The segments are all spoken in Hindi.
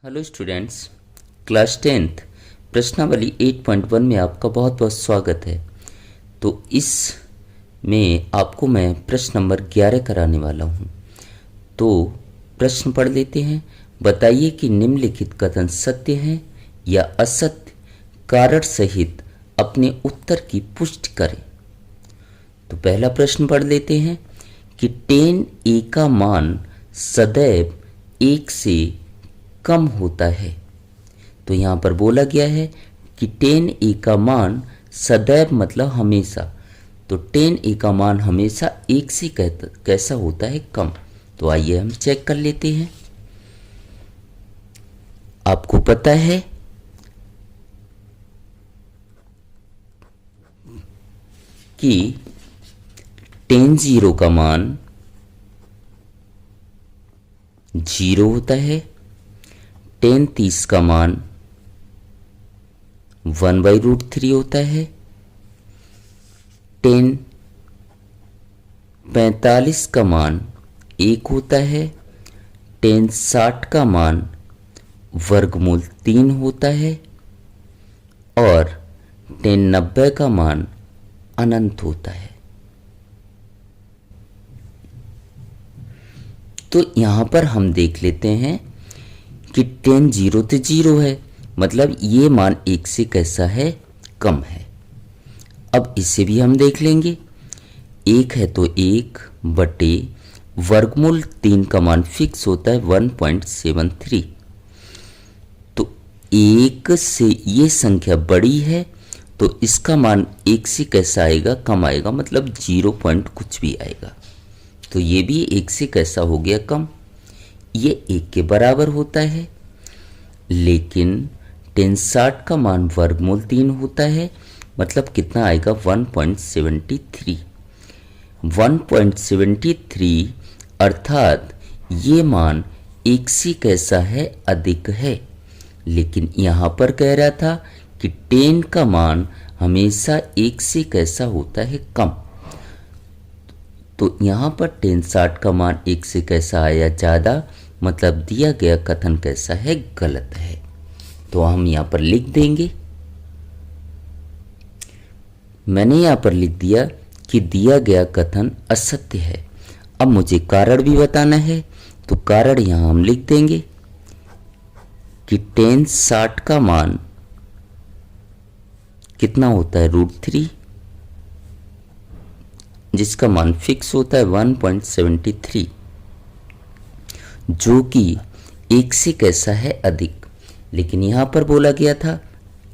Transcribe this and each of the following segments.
हेलो स्टूडेंट्स, क्लास 10th प्रश्नावली 8.1 में आपका बहुत बहुत स्वागत है। तो इस में आपको मैं प्रश्न नंबर 11 कराने वाला हूँ। तो प्रश्न पढ़ लेते हैं। बताइए कि निम्नलिखित कथन सत्य हैं या असत्य, कारण सहित अपने उत्तर की पुष्टि करें। तो पहला प्रश्न पढ़ लेते हैं कि 10a का मान सदैव 1 से कम होता है। तो यहाँ पर बोला गया है कि 10a का मान सदैव मतलब हमेशा। तो 10a का मान हमेशा 1 से कैसा होता है, कम। तो आइए हम चेक कर लेते हैं। आपको पता है कि 10 का मान 0 होता है, 10 का मान 1/√3 होता है, 10 का मान 1 होता है, 10 का मान वर्गमूल 3 होता है और 10 का मान अनंत होता है। तो यहां पर हम देख लेते हैं कि 10 0 तो 0 है, मतलब ये मान 1 से कैसा है, कम है। अब इसे भी हम देख लेंगे। 1 है तो 1 बटे वर्गमूल 3 का मान फिक्स होता है 1.73। तो 1 से ये संख्या बड़ी है तो इसका मान 1 से कैसा आएगा, कम आएगा, मतलब 0 पॉइंट कुछ भी आएगा। तो ये भी 1 से कैसा हो गया, कम। ये 1 के बराबर होता है, लेकिन 10 का मान वर्गमूल 3 होता है, मतलब कितना आएगा, 1.73। 1.73 अर्थात ये मान 1 से कैसा है, अधिक है। लेकिन यहाँ पर कह रहा था कि 10 का मान हमेशा 1 से कैसा होता है, कम। तो यहाँ पर 10 का मान 1 से कैसा आया, ज़्यादा, मतलब दिया गया कथन कैसा है, गलत है। तो हम यहाँ पर लिख देंगे। मैंने यहाँ पर लिख दिया कि दिया गया कथन असत्य है। अब मुझे कारण भी बताना है, तो कारण यहाँ हम लिख देंगे कि 10 का मान कितना होता है, √3, जिसका मान फिक्स होता है 1.73, जो कि 1 से कैसा है, अधिक। लेकिन यहाँ पर बोला गया था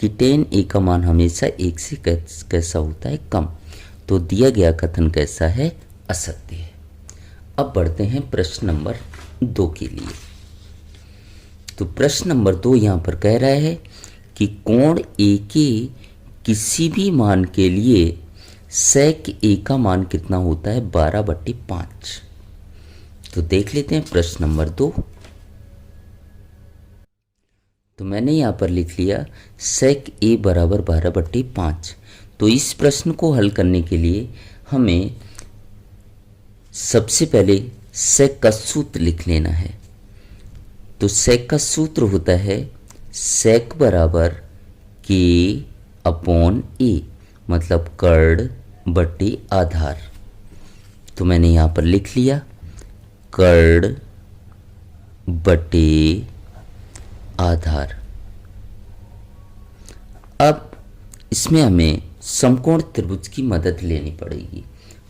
कि 10a का मान हमेशा 1 से कैसा होता है, कम। तो दिया गया कथन कैसा है, असत्य है। अब बढ़ते हैं प्रश्न नंबर 2 के लिए। तो प्रश्न नंबर 2 यहाँ पर कह रहा है कि कोण a के किसी भी मान के लिए sec a का मान कितना होता है, 12/5। तो देख लेते हैं प्रश्न नंबर 2। तो मैंने यहाँ पर लिख लिया sec a बराबर 12/5। तो इस प्रश्न को हल करने के लिए हमें सबसे पहले sec का सूत्र लिख लेना है। तो sec का सूत्र होता है sec बराबर k/a, मतलब कर्ण बटे आधार। तो मैंने यहाँ पर लिख लिया कर्ण बटे आधार। अब इसमें हमें समकोण त्रिभुज की मदद लेनी पड़ेगी।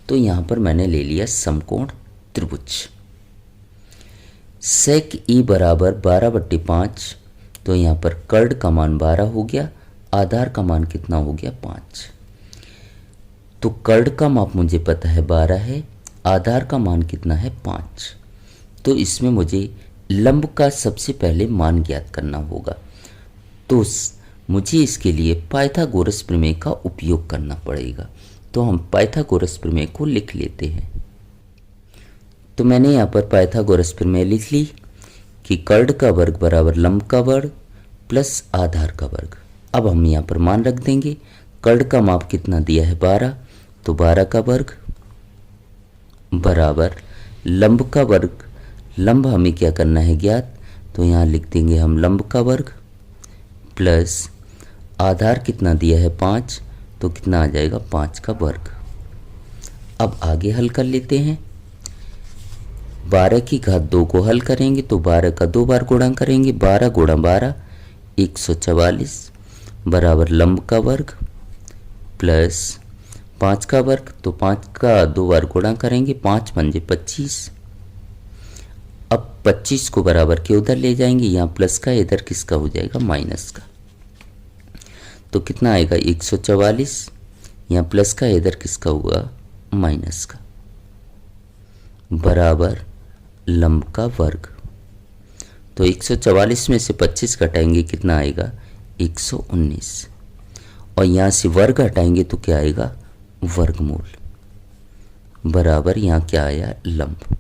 तो यहाँ पर मैंने ले लिया समकोण त्रिभुज। sec e बराबर 12/5। तो यहाँ पर कर्ण का मान 12 हो गया, आधार का मान कितना हो गया, 5। तो कर्ण का माप मुझे पता है 12 है, आधार का मान कितना है, 5। तो इसमें मुझे लंब का सबसे पहले मान ज्ञात करना होगा। तो मुझे इसके लिए पाइथागोरस प्रमेय का उपयोग करना पड़ेगा। तो हम पाइथागोरस प्रमेय को लिख लेते हैं। तो मैंने यहाँ पर पाइथागोरस प्रमेय लिख ली कि कर्ण का वर्ग बराबर लंब का वर्ग प्लस आधार का वर्ग। अब हम यहाँ पर मान रख देंगे। कर्ण का माप कितना दिया है, 12, तो 12 का वर्ग बराबर लंब का वर्ग। लंब हमें क्या करना है, ज्ञात, तो यहाँ लिख देंगे हम लंब का वर्ग प्लस आधार कितना दिया है 5, तो कितना आ जाएगा 5 का वर्ग। अब आगे हल कर लेते हैं। 12 की घात 2 को हल करेंगे तो 12 का 2 बार गुणा करेंगे, 12 गुणा 12 144 बराबर लंब का वर्ग प्लस 5 का वर्ग, तो 5 का 2 बार गुणा करेंगे, 5 पंजे 25। अब 25 को बराबर के उधर ले जाएंगे, यहाँ प्लस का इधर किसका हो जाएगा माइनस का, तो कितना आएगा 144, यहाँ प्लस का इधर किसका हुआ माइनस का, बराबर लंब का वर्ग। तो 144 में से 25 घटाएंगे कितना आएगा 119, और यहाँ से वर्ग हटाएंगे तो क्या आएगा वर्गमूल, बराबर यहाँ क्या आया लंब।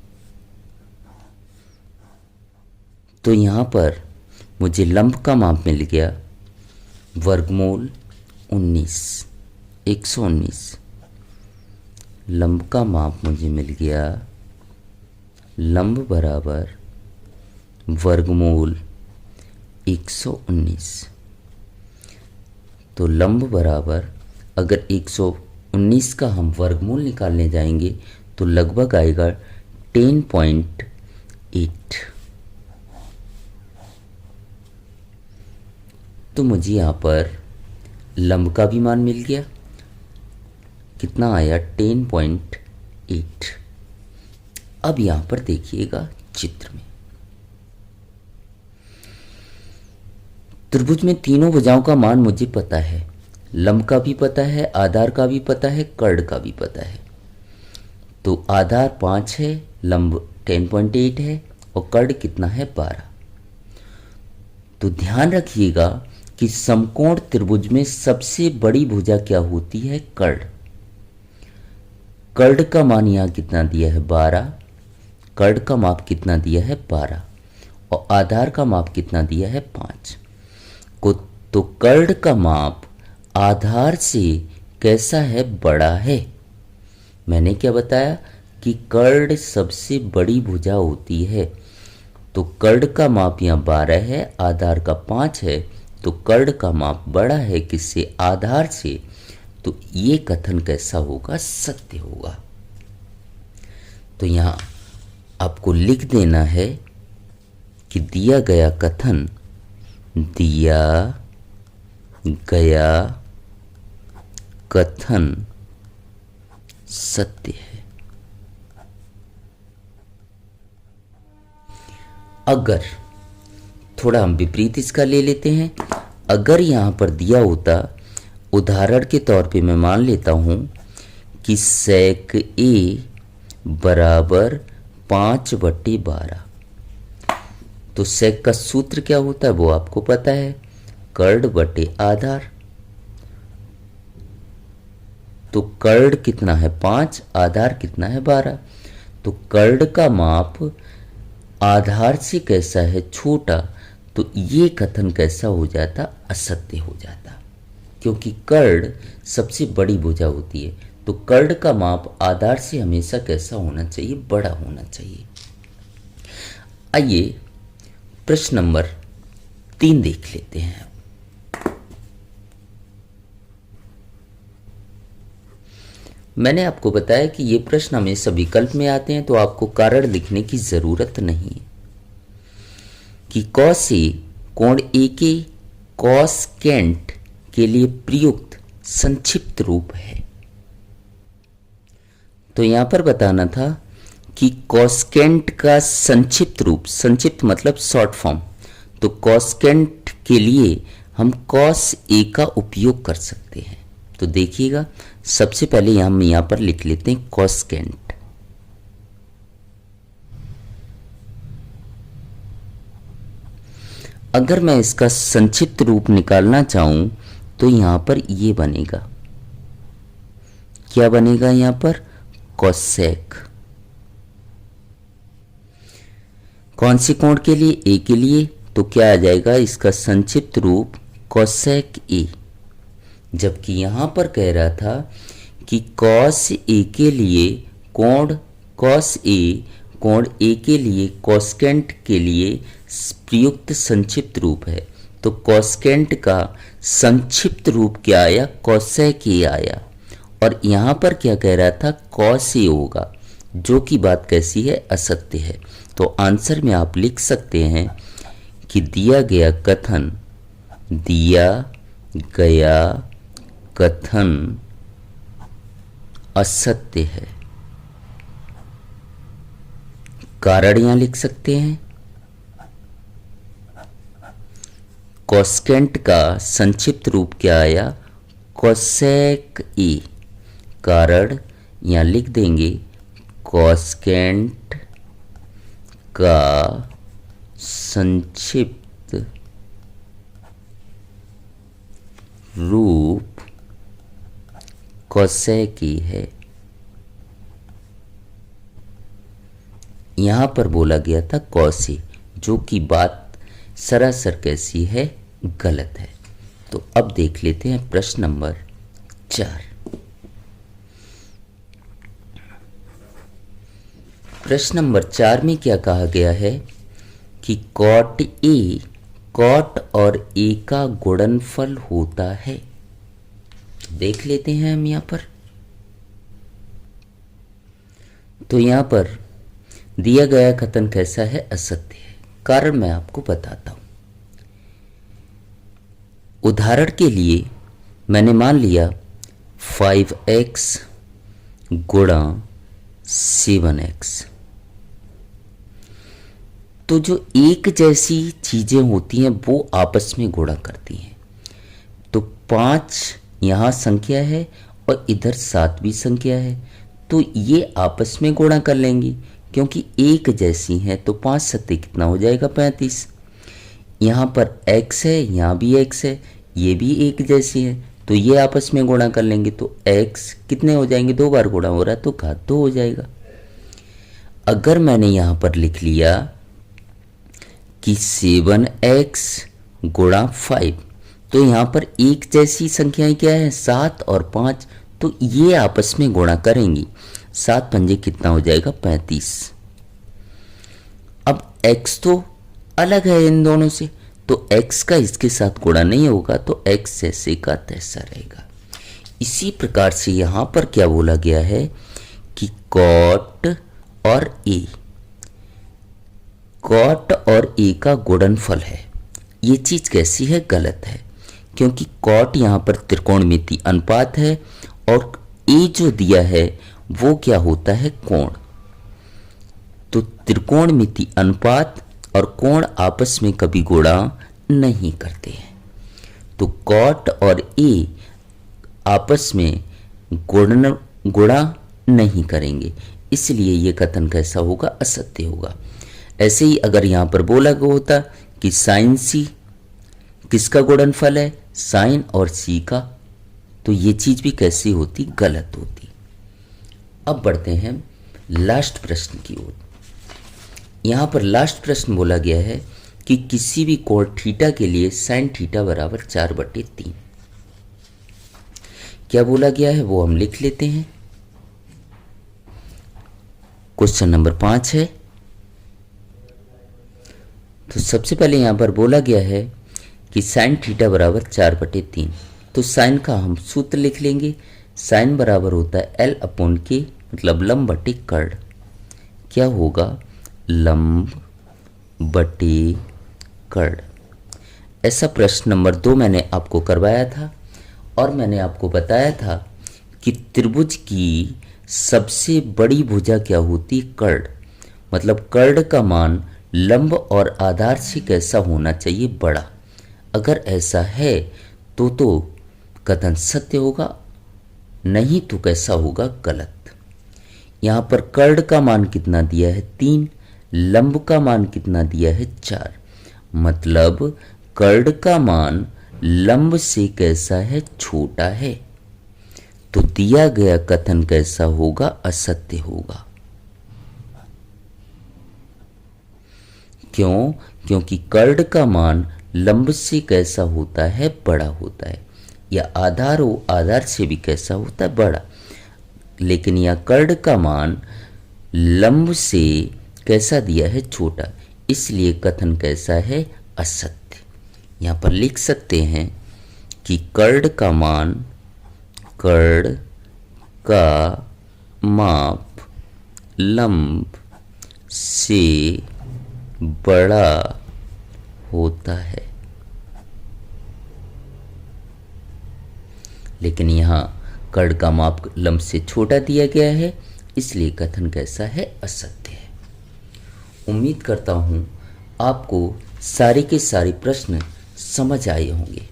तो यहाँ पर मुझे लंब का माप मिल गया वर्गमूल 119 लंब का माप मुझे मिल गया लंब बराबर वर्गमूल 119। तो लंब बराबर अगर 119 का हम वर्गमूल निकालने जाएंगे तो लगभग आएगा 10.8। तो मुझे यहाँ पर लंब का भी मान मिल गया, कितना आया 10.8। अब यहाँ पर देखिएगा चित्र में त्रिभुज में तीनों भुजाओं का मान मुझे पता है, लंब का भी पता है, आधार का भी पता है, कर्ण का भी पता है। तो आधार 5 है, लंब 10.8 है और कर्ण कितना है 12। तो ध्यान रखिएगा कि समकोण त्रिभुज में सबसे बड़ी भुजा क्या होती है कर्ण। कर्ण का मान यहाँ कितना दिया है 12, कर्ण का माप कितना दिया है 12 और आधार का माप कितना दिया है 5 को। तो कर्ण का माप आधार से कैसा है बड़ा है। मैंने क्या बताया कि कर्ण सबसे बड़ी भुजा होती है। तो कर्ण का माप यहाँ 12 है, आधार का 5 है, तो कर्ण का माप बड़ा है किससे आधार से। तो ये कथन कैसा होगा सत्य होगा। तो यहाँ आपको लिख देना है कि दिया गया कथन सत्य है। अगर थोड़ा हम विपरीत इसका ले लेते हैं, अगर यहाँ पर दिया होता, उदाहरण के तौर पे मैं मान लेता हूँ कि sec a बराबर 5/12, तो sec का सूत्र क्या होता है वो आपको पता है, कर्ण बटे आधार। तो कर्ण कितना है 5, आधार कितना है 12। तो कर्ण का माप आधार से कैसा है छोटा, तो ये कथन कैसा हो जाता असत्य हो जाता, क्योंकि कर्ण सबसे बड़ी भुजा होती है। तो कर्ण का माप आधार से हमेशा कैसा होना चाहिए बड़ा होना चाहिए। आइए प्रश्न नंबर 3 देख लेते हैं। मैंने आपको बताया कि ये प्रश्न हमेशा विकल्प में आते हैं, तो आपको कारण लिखने की जरूरत नहीं है कि cos A कोण A के कॉसकेंट के लिए प्रयुक्त संक्षिप्त रूप है। तो यहां पर बताना था कि कॉसकेंट का संक्षिप्त रूप, संक्षिप्त मतलब शॉर्ट फॉर्म, तो कॉसकेंट के लिए हम cos A का उपयोग कर सकते हैं। तो देखिएगा सबसे पहले हम यहां पर लिख लेते हैं कॉसकेंट। अगर मैं इसका संक्षिप्त रूप निकालना चाहूं तो यहां पर ये बनेगा, क्या बनेगा यहां पर कोसेक। कौन से कोण के लिए ए के लिए, तो क्या आ जाएगा इसका संक्षिप्त रूप कोसेक ए। जबकि यहां पर कह रहा था कि कॉस ए के लिए कोण कॉस ए, कोण ए के लिए कॉसकेंट के लिए प्रयुक्त संक्षिप्त रूप है। तो कॉस्केंट का संक्षिप्त रूप क्या आया? कॉसेकी आया। और यहाँ पर क्या कह रहा था? कॉसे होगा, जो कि बात कैसी है? असत्य है। तो आंसर में आप लिख सकते हैं कि दिया गया कथन असत्य है। कारण यहां लिख सकते हैं, कॉस्केंट का संक्षिप्त रूप क्या आया? कोसेक ई। कारण यहां लिख देंगे कॉस्केंट का संक्षिप्त रूप कोसेकी है। यहां पर बोला गया था कौसे, जो कि बात सरासर कैसी है? गलत है। तो अब देख लेते हैं प्रश्न नंबर 4। प्रश्न नंबर 4 में क्या कहा गया है कि कॉट और ए का गुणनफल होता है। देख लेते हैं हम यहां पर। तो यहां पर दिया गया कथन कैसा है? असत्य है। कारण मैं आपको बताता हूं। उदाहरण के लिए मैंने मान लिया 5x गुणा 7x। तो जो एक जैसी चीजें होती हैं वो आपस में गुणा करती हैं। तो 5 यहाँ संख्या है और इधर 7 भी संख्या है, तो ये आपस में गुणा कर लेंगी क्योंकि एक जैसी हैं। तो 5 सत्ते कितना हो जाएगा? 35। यहाँ पर x है, यहाँ भी x है, ये भी एक जैसी है, तो ये आपस में गुणा कर लेंगे। तो x कितने हो जाएंगे? 2 बार गुणा हो रहा है तो घात 2 हो जाएगा। अगर मैंने यहाँ पर लिख लिया कि 7x गुणा 5, तो यहाँ पर एक जैसी संख्याएं क्या है? 7 और 5, तो ये आपस में गुणा करेंगी। 7 पंजे कितना हो जाएगा? 35। अब x तो अलग है इन दोनों से, तो x का इसके साथ गुणा नहीं होगा, तो x जैसे का तैसा रहेगा। इसी प्रकार से यहां पर क्या बोला गया है कि कॉट और ए का गुणनफल है। ये चीज कैसी है? गलत है, क्योंकि कॉट यहां पर त्रिकोणमिति अनुपात है और ए जो दिया है वो क्या होता है? कोण। तो त्रिकोणमिति अनुपात और कोण आपस में कभी गुणा नहीं करते हैं। तो कॉट और ए आपस में गुणा नहीं करेंगे, इसलिए ये कथन कैसा होगा? असत्य होगा। ऐसे ही अगर यहां पर बोला गया होता कि साइन सी किसका गुणनफल है? साइन और सी का, तो ये चीज भी कैसी होती? गलत होती। अब बढ़ते हैं लास्ट प्रश्न की ओर। यहां पर लास्ट प्रश्न बोला गया है कि किसी भी कोण थीटा के लिए साइन थीटा बराबर 4/3। क्या बोला गया है वो हम लिख लेते हैं। क्वेश्चन नंबर 5 है। तो सबसे पहले यहां पर बोला गया है कि साइन थीटा बराबर 4/3। तो साइन का हम सूत्र लिख लेंगे। साइन बराबर होता है L/K, मतलब लंब बटे कर्ण। क्या होगा? लंब बटे कर्ण। ऐसा प्रश्न नंबर 2 मैंने आपको करवाया था और मैंने आपको बताया था कि त्रिभुज की सबसे बड़ी भुजा क्या होती? कर्ण। मतलब कर्ण का मान लंब और आधार से कैसा होना चाहिए? बड़ा। अगर ऐसा है तो कथन सत्य होगा, नहीं तो कैसा होगा? गलत। यहां पर कर्ण का मान कितना दिया है? 3। लंब का मान कितना दिया है? 4। मतलब कर्ण का मान लंब से कैसा है? छोटा है। तो दिया गया कथन कैसा होगा? असत्य होगा। क्यों? क्योंकि कर्ण का मान लंब से कैसा होता है? बड़ा होता है। या आधार से भी कैसा होता है? बड़ा। लेकिन यह कर्ण का मान लंब से कैसा दिया है? छोटा। इसलिए कथन कैसा है? असत्य। यहाँ पर लिख सकते हैं कि कर्ण का माप लंब से बड़ा होता है। लेकिन यहाँ कर्ण का माप लंब से छोटा दिया गया है, इसलिए कथन कैसा है? असत्य है। उम्मीद करता हूँ आपको सारे के सारे प्रश्न समझ आए होंगे।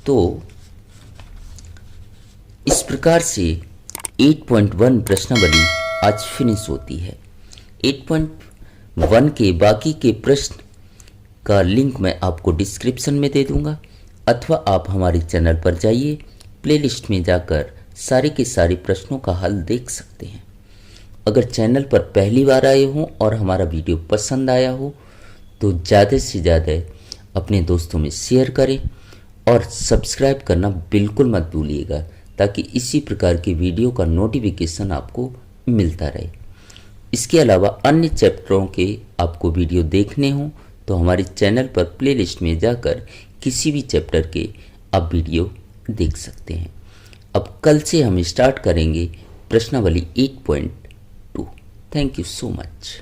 तो इस प्रकार से 8.1 प्रश्नावली आज फिनिश होती है। 8.1 के बाकी के प्रश्न का लिंक मैं आपको डिस्क्रिप्शन में दे दूंगा, अथवा आप हमारे चैनल पर जाइए, प्लेलिस्ट में जाकर सारे के सारे प्रश्नों का हल देख सकते हैं। अगर चैनल पर पहली बार आए हों और हमारा वीडियो पसंद आया हो तो ज़्यादा से ज़्यादा अपने दोस्तों में शेयर करें और सब्सक्राइब करना बिल्कुल मत भूलिएगा, ताकि इसी प्रकार की वीडियो का नोटिफिकेशन आपको मिलता रहे। इसके अलावा अन्य चैप्टरों के आपको वीडियो देखने हों तो हमारे चैनल पर प्लेलिस्ट में जाकर किसी भी चैप्टर के आप वीडियो देख सकते हैं। अब कल से हम स्टार्ट करेंगे प्रश्नावली 8.2। Thank you so much.